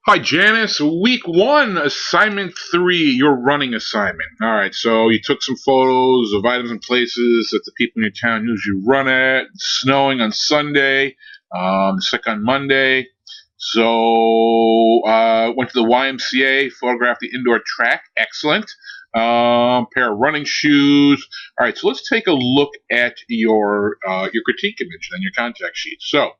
Hi, Janice. Week 1, assignment 3, your running assignment. All right, so you took some photos of items and places that the people in your town usually run at. It's snowing on Sunday, sick on Monday. So, went to the YMCA, photographed the indoor track. Excellent. Pair of running shoes. All right, so let's take a look at your critique image and your contact sheet. So,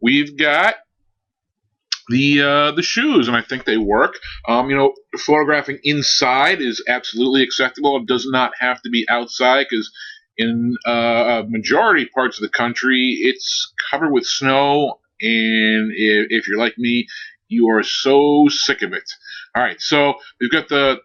we've got the shoes, and I think they work. Photographing inside is absolutely acceptable. It does not have to be outside because in majority parts of the country, it's covered with snow, and if you're like me, you are so sick of it. All right, so we've got the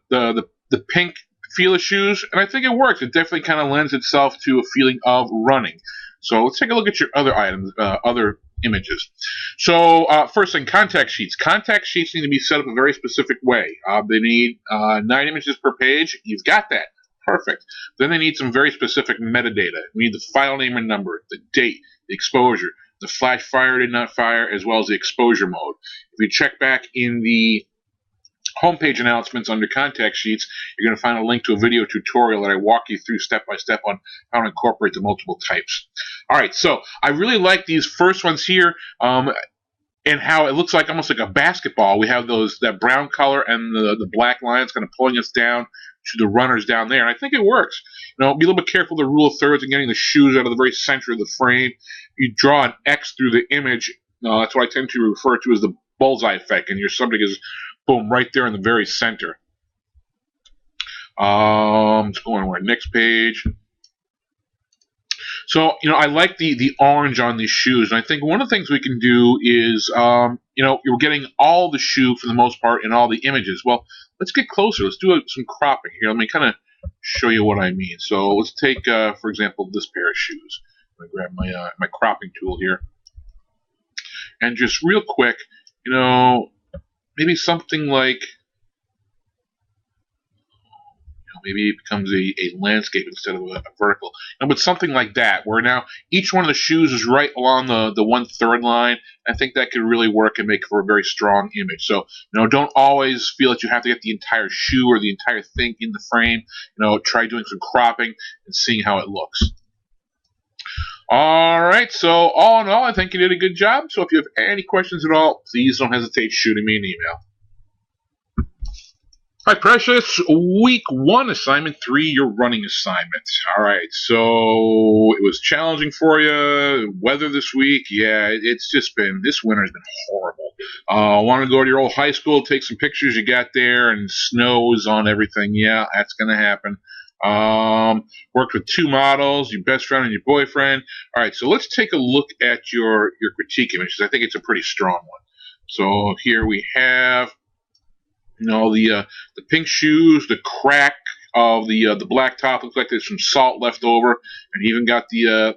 pink Fila shoes, and I think it works. It definitely kind of lends itself to a feeling of running. So let's take a look at your other items, other images. So first thing, contact sheets. Contact sheets need to be set up a very specific way. They need 9 images per page. You've got that. Perfect. Then they need some very specific metadata. We need the file name and number, the date, the exposure, the flash fire did not fire, as well as the exposure mode. If you check back in the homepage announcements under contact sheets, you're going to find a link to a video tutorial that I walk you through step by step on how to incorporate the multiple types. All right, so I really like these first ones here, and how it looks like almost like a basketball. We have that brown color and the black lines kind of pulling us down to the runners down there, and I think it works. Be a little bit careful with the rule of thirds and getting the shoes out of the very center of the frame. You draw an X through the image. That's what I tend to refer to as the bullseye effect, and your subject is boom, right there in the very center. Let's go on to our next page. So, I like the orange on these shoes, and I think one of the things we can do is, you're getting all the shoe for the most part in all the images. Well, let's get closer. Let's do some cropping here. Let me kind of show you what I mean. So let's take, for example, this pair of shoes. I'm going to grab my cropping tool here. And just real quick, maybe something like, maybe it becomes a landscape instead of a vertical. But something like that, where now each one of the shoes is right along the 1/3 line. I think that could really work and make for a very strong image. So, don't always feel that you have to get the entire shoe or the entire thing in the frame. Try doing some cropping and seeing how it looks. All right, so all in all, I think you did a good job. So if you have any questions at all, please don't hesitate shooting me an email. Hi, Precious. Week 1, assignment 3, your running assignment. All right, so it was challenging for you. Weather this week, yeah, it's just been, this winter's been horrible. Want to go to your old high school, take some pictures you got there, and snows on everything. Yeah, that's going to happen. Worked with 2 models, your best friend and your boyfriend. All right, so let's take a look at your critique image, because I think it's a pretty strong one. So here we have, the pink shoes, the crack of the black top looks like there's some salt left over, and even got the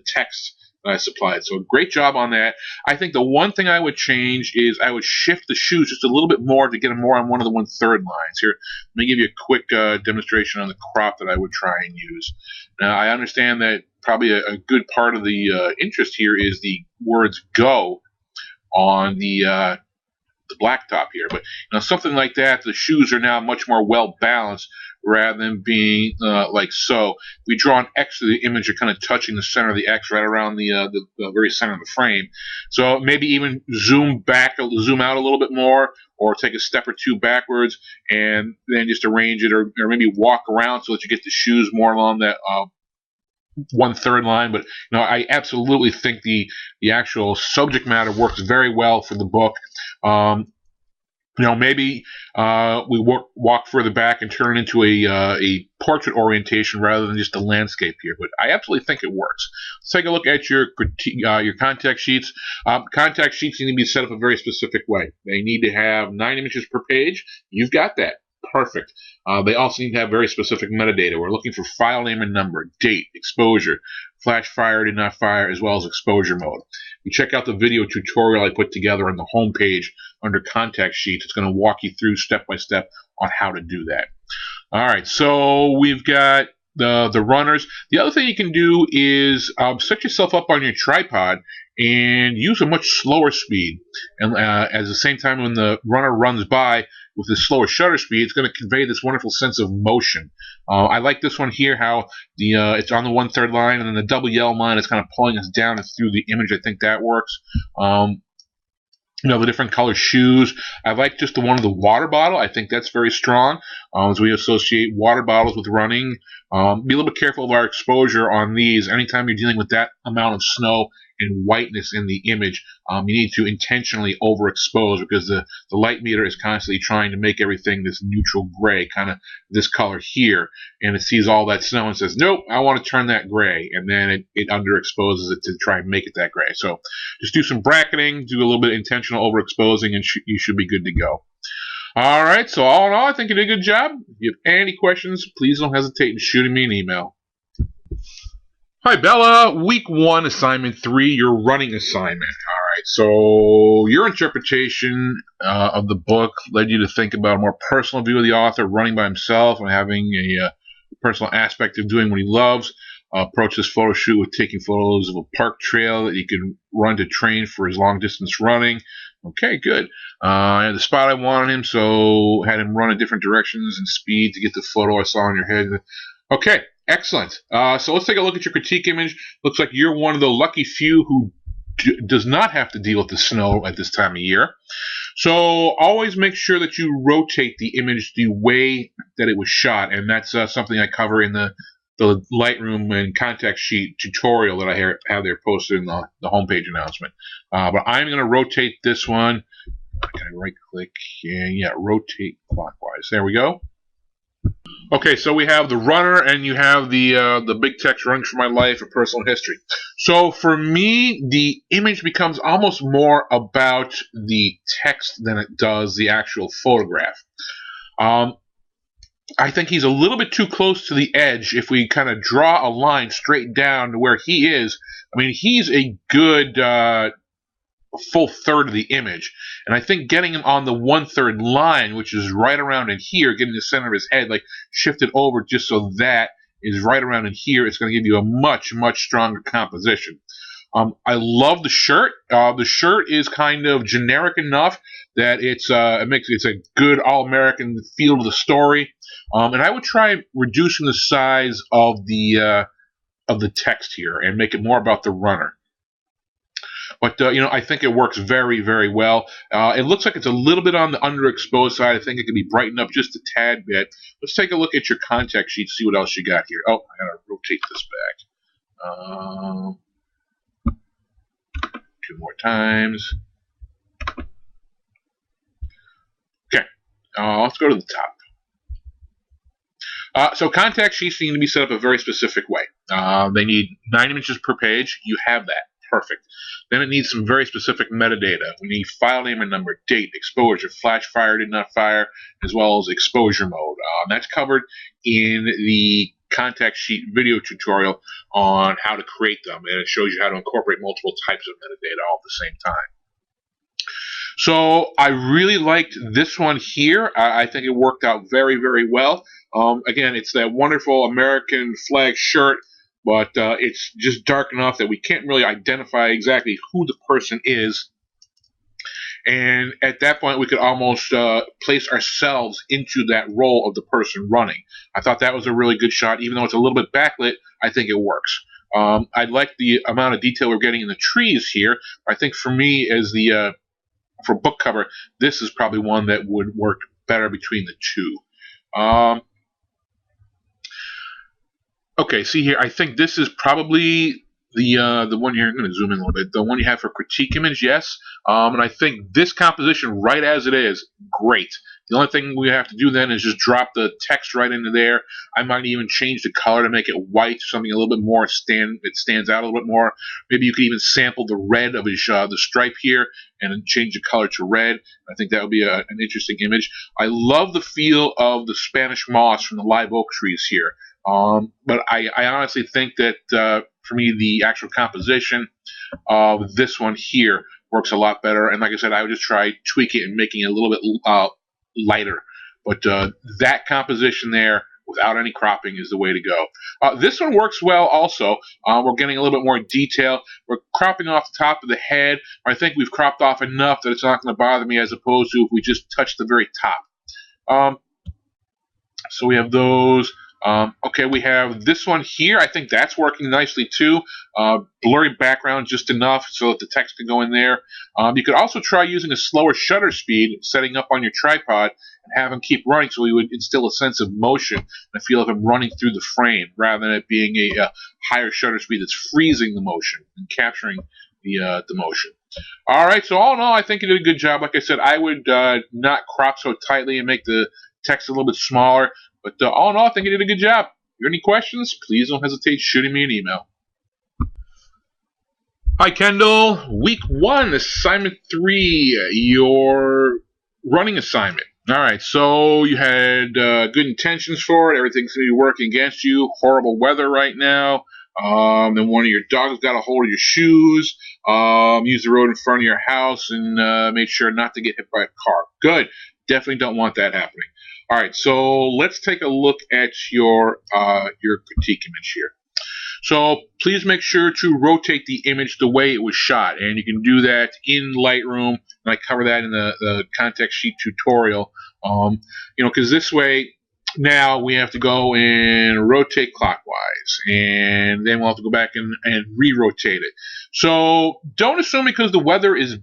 text that I supplied. So great job on that. I think the one thing I would change is I would shift the shoes just a little bit more to get them more on one of the 1/3 lines. Here, let me give you a quick demonstration on the crop that I would try and use. Now, I understand that probably a good part of the interest here is the words "go" on the blacktop here, but something like that, the shoes are now much more well balanced rather than being like so. We draw an X to the image, you're kind of touching the center of the X right around the very center of the frame. So maybe even zoom out a little bit more, or take a step or 2 backwards, and then just arrange it, or maybe walk around so that you get the shoes more along that 1/3 line. But I absolutely think the actual subject matter works very well for the book. Maybe we walk further back and turn it into a portrait orientation rather than just a landscape here. But I absolutely think it works. Let's take a look at your contact sheets. Contact sheets need to be set up a very specific way. They need to have 9 images per page. You've got that. Perfect. They also need to have very specific metadata. We're looking for file name and number, date, exposure, flash fire, did not fire, as well as exposure mode. You check out the video tutorial I put together on the home page under contact sheets. It's going to walk you through step by step on how to do that. All right, so we've got the runners. The other thing you can do is set yourself up on your tripod and use a much slower speed. And at the same time, when the runner runs by with this slower shutter speed, it's going to convey this wonderful sense of motion. I like this one here, how it's on the 1/3 line, and then the double yellow line is kind of pulling us down and through the image. I think that works. The different color shoes. I like just the one of the water bottle. I think that's very strong, as we associate water bottles with running. Be a little bit careful of our exposure on these. Anytime you're dealing with that amount of snow and whiteness in the image, you need to intentionally overexpose, because the light meter is constantly trying to make everything this neutral gray, kind of this color here, and it sees all that snow and says, nope, I want to turn that gray, and then it underexposes it to try and make it that gray. So just do some bracketing, do a little bit of intentional overexposing, and you should be good to go. All right, so all in all, I think you did a good job. If you have any questions, please don't hesitate in shooting me an email. Hi, Bella. Week 1, assignment 3, your running assignment. All right, so your interpretation of the book led you to think about a more personal view of the author running by himself and having a personal aspect of doing what he loves. Approach this photo shoot with taking photos of a park trail that he can run to train for his long-distance running. Okay, good. I had the spot I wanted him, so had him run in different directions and speed to get the photo I saw in your head. Okay, excellent. So let's take a look at your critique image. Looks like you're one of the lucky few who does not have to deal with the snow at this time of year. So always make sure that you rotate the image the way that it was shot, and that's something I cover in the Lightroom and contact sheet tutorial that I have there posted in the homepage announcement. But I'm going to rotate this one. Can I right click? Yeah, rotate clockwise. There we go. Okay, so we have the runner, and you have the big text, running for my life, a personal history. So for me, the image becomes almost more about the text than it does the actual photograph. I think he's a little bit too close to the edge. If we kind of draw a line straight down to where he is, I mean, he's a good full third of the image. And I think getting him on the 1/3 line, which is right around in here, getting the center of his head, like shifted over just so that is right around in here, it's going to give you a much, much stronger composition. I love the shirt. The shirt is kind of generic enough that it's a good all-American feel to the story. And I would try reducing the size of the text here and make it more about the runner. But I think it works very, very well. It looks like it's a little bit on the underexposed side. I think it could be brightened up just a tad bit. Let's take a look at your contact sheet, see what else you got here. Oh, I gotta rotate this back. 2 more times. Okay, let's go to the top. So contact sheets need to be set up a very specific way. They need 9 images per page. You have that. Perfect. Then it needs some very specific metadata. We need file name and number, date, exposure, flash fire, did not fire, as well as exposure mode. That's covered in the contact sheet video tutorial on how to create them, and it shows you how to incorporate multiple types of metadata all at the same time. So I really liked this one here. I think it worked out very, very well. Again, it's that wonderful American flag shirt, but it's just dark enough that we can't really identify exactly who the person is. And at that point, we could almost place ourselves into that role of the person running. I thought that was a really good shot. Even though it's a little bit backlit, I think it works. I like the amount of detail we're getting in the trees here. I think for me, as for book cover, this is probably one that would work better between the two. Okay, see here, I think this is probably the one here. I'm going to zoom in a little bit. The one you have for critique image, yes. And I think this composition, right as it is, great. The only thing we have to do then is just drop the text right into there. I might even change the color to make it white, something a little bit more it stands out a little bit more. Maybe you could even sample the red of his the stripe here and then change the color to red. I think that would be an interesting image. I love the feel of the Spanish moss from the live oak trees here. But I honestly think that for me, the actual composition of this one here works a lot better. And like I said, I would just try tweaking it and making it a little bit lighter. But that composition there without any cropping is the way to go. This one works well also. We're getting a little bit more detail. We're cropping off the top of the head. I think we've cropped off enough that it's not going to bother me, as opposed to if we just touch the very top. So we have those. Okay, we have this one here. I think that's working nicely too. Blurry background just enough so that the text can go in there. You could also try using a slower shutter speed, setting up on your tripod, and have them keep running so we would instill a sense of motion and a feel of him running through the frame, rather than it being a higher shutter speed that's freezing the motion and capturing the motion. All right, so all in all, I think you did a good job. Like I said, I would not crop so tightly and make the text a little bit smaller. But all in all, I think you did a good job. If you have any questions, please don't hesitate shooting me an email. Hi, Kendall. Week 1, assignment 3, your running assignment. All right, so you had good intentions for it. Everything's going to be working against you. Horrible weather right now. Then one of your dogs got a hold of your shoes. Use the road in front of your house and made sure not to get hit by a car. Good. Definitely don't want that happening. All right, so let's take a look at your critique image here. So please make sure to rotate the image the way it was shot, and you can do that in Lightroom. And I cover that in the context sheet tutorial. Because this way now we have to go and rotate clockwise, and then we'll have to go back and re-rotate it. So don't assume because the weather is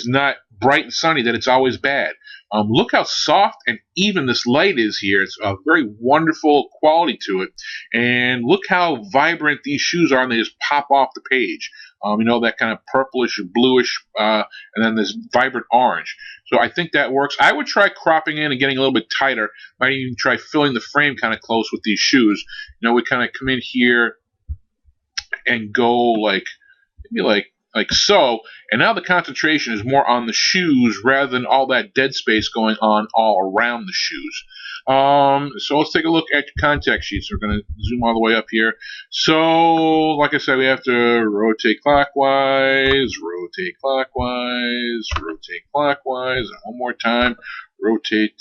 not bright and sunny that it's always bad. Look how soft and even this light is here. It's a very wonderful quality to it. And look how vibrant these shoes are, and they just pop off the page. That kind of purplish, bluish, and then this vibrant orange. So I think that works. I would try cropping in and getting a little bit tighter. Might even try filling the frame kind of close with these shoes. We kind of come in here and go maybe like so, and now the concentration is more on the shoes rather than all that dead space going on all around the shoes. So let's take a look at your context sheets. We're going to zoom all the way up here. So, like I said, we have to rotate clockwise, rotate clockwise, rotate clockwise, and one more time, rotate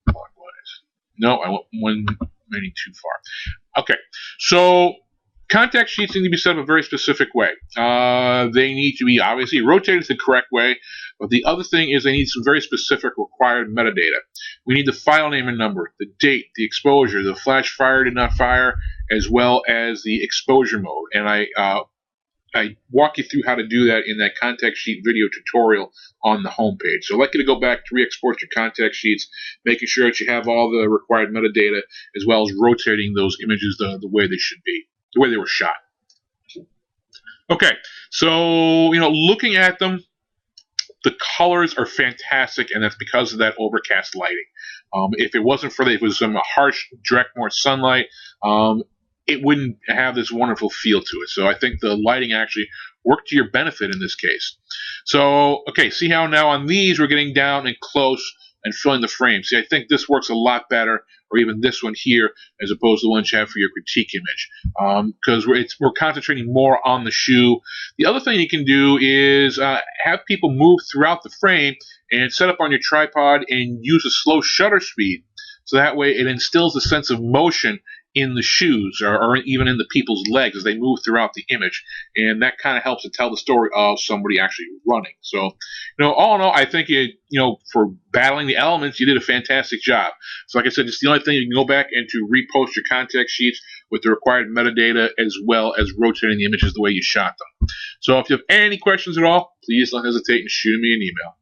clockwise. No, I went one many too far. Okay, so context sheets need to be set up a very specific way. They need to be obviously rotated the correct way, but the other thing is they need some very specific required metadata. We need the file name and number, the date, the exposure, the flash fire did not fire, as well as the exposure mode. And I walk you through how to do that in that context sheet video tutorial on the homepage. So I'd like you to go back to re-export your context sheets, making sure that you have all the required metadata, as well as rotating those images the way they should be, the way they were shot. Okay, so looking at them, the colors are fantastic, and that's because of that overcast lighting. If it wasn't for if it was some harsh, direct, more sunlight, it wouldn't have this wonderful feel to it. So I think the lighting actually worked to your benefit in this case. So, okay, see how now on these we're getting down and close and filling the frame. See, I think this works a lot better, or even this one here, as opposed to the ones you have for your critique image, because we're concentrating more on the shoe. The other thing you can do is have people move throughout the frame and set up on your tripod and use a slow shutter speed, so that way it instills a sense of motion in the shoes, or even in the people's legs as they move throughout the image, and that kind of helps to tell the story of somebody actually running. So, all in all, I think for battling the elements, you did a fantastic job. So, like I said, it's the only thing you can go back and to repost your context sheets with the required metadata, as well as rotating the images the way you shot them. So, if you have any questions at all, please don't hesitate in shooting me an email.